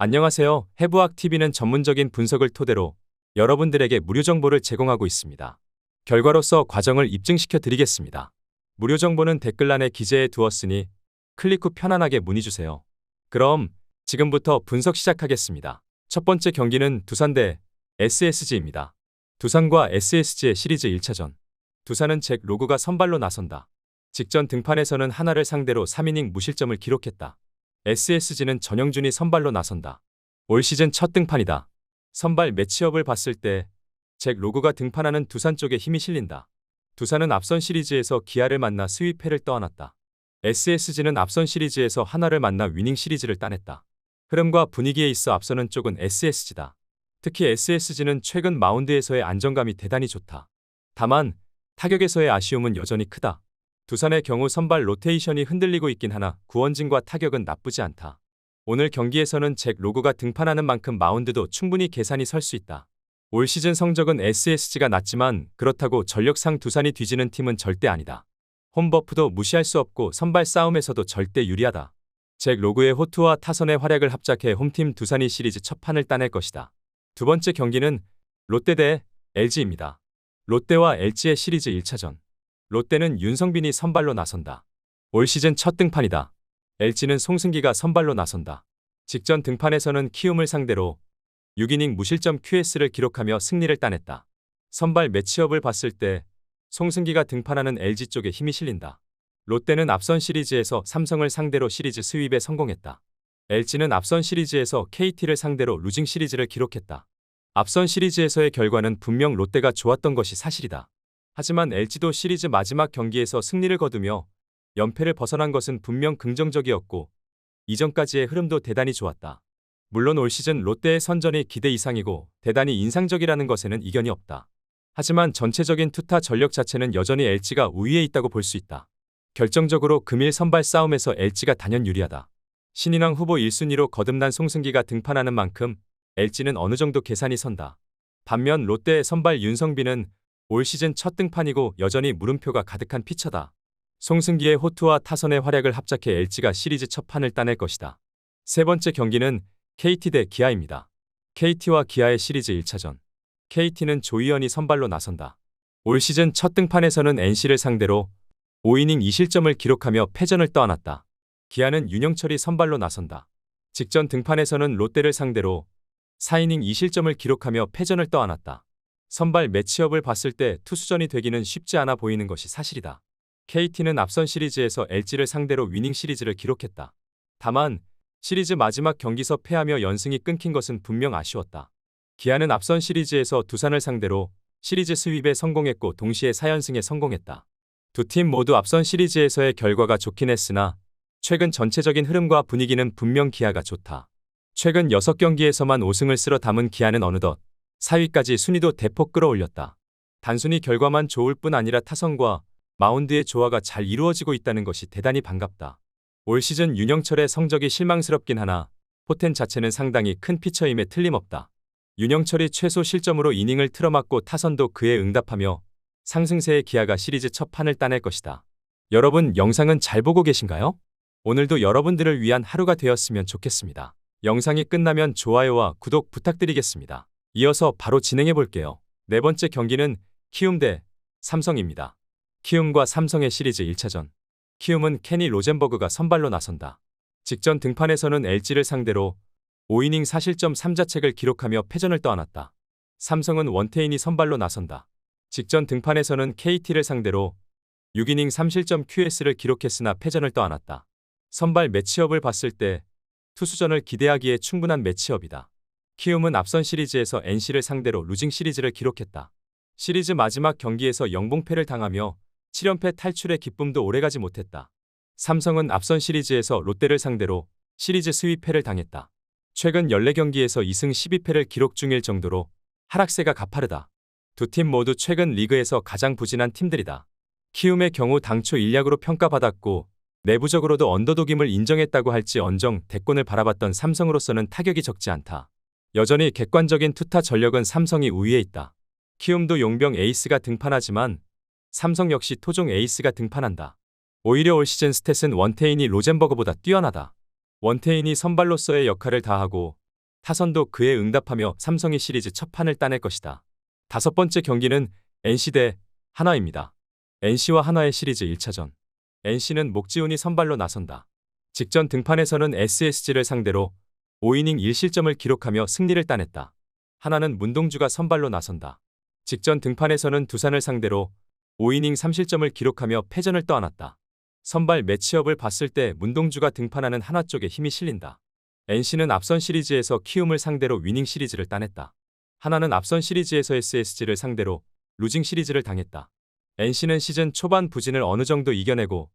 안녕하세요. 해부학TV는 전문적인 분석을 토대로 여러분들에게 무료 정보를 제공하고 있습니다. 결과로서 과정을 입증시켜 드리겠습니다. 무료 정보는 댓글란에 기재해 두었으니 클릭 후 편안하게 문의주세요. 그럼 지금부터 분석 시작하겠습니다. 첫 번째 경기는 두산 대 SSG입니다. 두산과 SSG의 시리즈 1차전. 두산은 잭 로그가 선발로 나선다. 직전 등판에서는 하나를 상대로 3이닝 무실점을 기록했다. SSG는 전영준이 선발로 나선다. 올 시즌 첫 등판이다. 선발 매치업을 봤을 때 잭 로그가 등판하는 두산 쪽에 힘이 실린다. 두산은 앞선 시리즈에서 기아를 만나 스윕패를 떠안았다. SSG는 앞선 시리즈에서 하나를 만나 위닝 시리즈를 따냈다. 흐름과 분위기에 있어 앞서는 쪽은 SSG다. 특히 SSG는 최근 마운드에서의 안정감이 대단히 좋다. 다만 타격에서의 아쉬움은 여전히 크다. 두산의 경우 선발 로테이션이 흔들리고 있긴 하나 구원진과 타격은 나쁘지 않다. 오늘 경기에서는 잭 로그가 등판하는 만큼 마운드도 충분히 계산이 설 수 있다. 올 시즌 성적은 SSG가 낮지만 그렇다고 전력상 두산이 뒤지는 팀은 절대 아니다. 홈버프도 무시할 수 없고 선발 싸움에서도 절대 유리하다. 잭 로그의 호투와 타선의 활약을 합작해 홈팀 두산이 시리즈 첫 판을 따낼 것이다. 두 번째 경기는 롯데 대 LG입니다. 롯데와 LG의 시리즈 1차전. 롯데는 윤성빈이 선발로 나선다. 올 시즌 첫 등판이다. LG는 송승기가 선발로 나선다. 직전 등판에서는 키움을 상대로 6이닝 무실점 QS를 기록하며 승리를 따냈다. 선발 매치업을 봤을 때 송승기가 등판하는 LG 쪽에 힘이 실린다. 롯데는 앞선 시리즈에서 삼성을 상대로 시리즈 스윕에 성공했다. LG는 앞선 시리즈에서 KT를 상대로 루징 시리즈를 기록했다. 앞선 시리즈에서의 결과는 분명 롯데가 좋았던 것이 사실이다. 하지만 LG도 시리즈 마지막 경기에서 승리를 거두며 연패를 벗어난 것은 분명 긍정적이었고 이전까지의 흐름도 대단히 좋았다. 물론 올 시즌 롯데의 선전이 기대 이상이고 대단히 인상적이라는 것에는 이견이 없다. 하지만 전체적인 투타 전력 자체는 여전히 LG가 우위에 있다고 볼 수 있다. 결정적으로 금일 선발 싸움에서 LG가 단연 유리하다. 신인왕 후보 1순위로 거듭난 송승기가 등판하는 만큼 LG는 어느 정도 계산이 선다. 반면 롯데의 선발 윤성빈은 올 시즌 첫 등판이고 여전히 물음표가 가득한 피처다. 송승기의 호투와 타선의 활약을 합작해 LG가 시리즈 첫 판을 따낼 것이다. 세 번째 경기는 KT 대 기아입니다. KT와 기아의 시리즈 1차전. KT는 조희연이 선발로 나선다. 올 시즌 첫 등판에서는 NC를 상대로 5이닝 2실점을 기록하며 패전을 떠안았다. 기아는 윤영철이 선발로 나선다. 직전 등판에서는 롯데를 상대로 4이닝 2실점을 기록하며 패전을 떠안았다. 선발 매치업을 봤을 때 투수전이 되기는 쉽지 않아 보이는 것이 사실이다. KT는 앞선 시리즈에서 LG를 상대로 위닝 시리즈를 기록했다. 다만 시리즈 마지막 경기서 패하며 연승이 끊긴 것은 분명 아쉬웠다. 기아는 앞선 시리즈에서 두산을 상대로 시리즈 스윕에 성공했고 동시에 4연승에 성공했다. 두 팀 모두 앞선 시리즈에서의 결과가 좋긴 했으나 최근 전체적인 흐름과 분위기는 분명 기아가 좋다. 최근 6경기에서만 5승을 쓸어 담은 기아는 어느덧 4위까지 순위도 대폭 끌어올렸다. 단순히 결과만 좋을 뿐 아니라 타선과 마운드의 조화가 잘 이루어지고 있다는 것이 대단히 반갑다. 올 시즌 윤영철의 성적이 실망스럽긴 하나 포텐 자체는 상당히 큰 피처임에 틀림없다. 윤영철이 최소 실점으로 이닝을 틀어막고 타선도 그에 응답하며 상승세의 기아가 시리즈 첫 판을 따낼 것이다. 여러분 영상은 잘 보고 계신가요? 오늘도 여러분들을 위한 하루가 되었으면 좋겠습니다. 영상이 끝나면 좋아요와 구독 부탁드리겠습니다. 이어서 바로 진행해 볼게요. 네 번째 경기는 키움 대 삼성입니다. 키움과 삼성의 시리즈 1차전. 키움은 케니 로젠버그가 선발로 나선다. 직전 등판에서는 LG를 상대로 5이닝 4실점 3자책을 기록하며 패전을 떠안았다. 삼성은 원태인이 선발로 나선다. 직전 등판에서는 KT를 상대로 6이닝 3실점 QS를 기록했으나 패전을 떠안았다. 선발 매치업을 봤을 때 투수전을 기대하기에 충분한 매치업이다. 키움은 앞선 시리즈에서 NC를 상대로 루징 시리즈를 기록했다. 시리즈 마지막 경기에서 영봉패를 당하며 7연패 탈출의 기쁨도 오래가지 못했다. 삼성은 앞선 시리즈에서 롯데를 상대로 시리즈 스윕패를 당했다. 최근 14경기에서 2승 12패를 기록 중일 정도로 하락세가 가파르다. 두 팀 모두 최근 리그에서 가장 부진한 팀들이다. 키움의 경우 당초 일약으로 평가받았고 내부적으로도 언더독임을 인정했다고 할지언정 대권을 바라봤던 삼성으로서는 타격이 적지 않다. 여전히 객관적인 투타 전력은 삼성이 우위에 있다. 키움도 용병 에이스가 등판하지만 삼성 역시 토종 에이스가 등판한다. 오히려 올 시즌 스탯은 원태인이 로젠버그보다 뛰어나다. 원태인이 선발로서의 역할을 다하고 타선도 그에 응답하며 삼성이 시리즈 첫 판을 따낼 것이다. 다섯 번째 경기는 NC 대 하나입니다. NC와 하나의 시리즈 1차전. NC는 목지훈이 선발로 나선다. 직전 등판에서는 SSG를 상대로 5이닝 1실점을 기록하며 승리를 따냈다. 하나는 문동주가 선발로 나선다. 직전 등판에서는 두산을 상대로 5이닝 3실점을 기록하며 패전을 떠안았다. 선발 매치업을 봤을 때 문동주가 등판하는 하나 쪽에 힘이 실린다. NC는 앞선 시리즈에서 키움을 상대로 위닝 시리즈를 따냈다. 하나는 앞선 시리즈에서 SSG를 상대로 루징 시리즈를 당했다. NC는 시즌 초반 부진을 어느 정도 이겨내고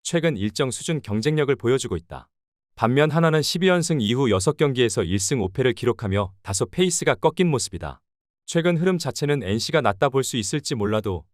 최근 일정 수준 경쟁력을 보여주고 있다. 반면 하나는 12연승 이후 6경기에서 1승 5패를 기록하며 다소 페이스가 꺾인 모습이다. 최근 흐름 자체는 NC가 낫다 볼 수 있을지 몰라도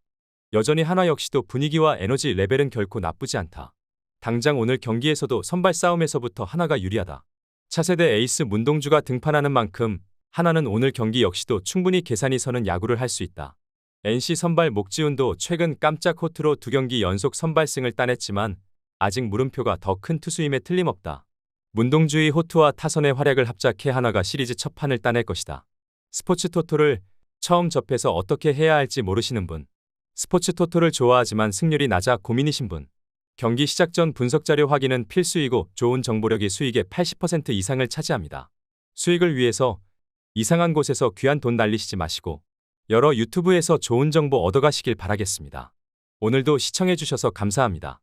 여전히 하나 역시도 분위기와 에너지 레벨은 결코 나쁘지 않다. 당장 오늘 경기에서도 선발 싸움에서부터 하나가 유리하다. 차세대 에이스 문동주가 등판하는 만큼 하나는 오늘 경기 역시도 충분히 계산이 서는 야구를 할 수 있다. NC 선발 목지훈도 최근 깜짝 호투로 2경기 연속 선발승을 따냈지만 아직 물음표가 더 큰 투수임에 틀림없다. 문동주의 호투와 타선의 활약을 합작해 하나가 시리즈 첫 판을 따낼 것이다. 스포츠 토토를 처음 접해서 어떻게 해야 할지 모르시는 분, 스포츠 토토를 좋아하지만 승률이 낮아 고민이신 분, 경기 시작 전 분석자료 확인은 필수이고 좋은 정보력이 수익의 80% 이상을 차지합니다. 수익을 위해서 이상한 곳에서 귀한 돈 날리시지 마시고 여러 유튜브에서 좋은 정보 얻어가시길 바라겠습니다. 오늘도 시청해주셔서 감사합니다.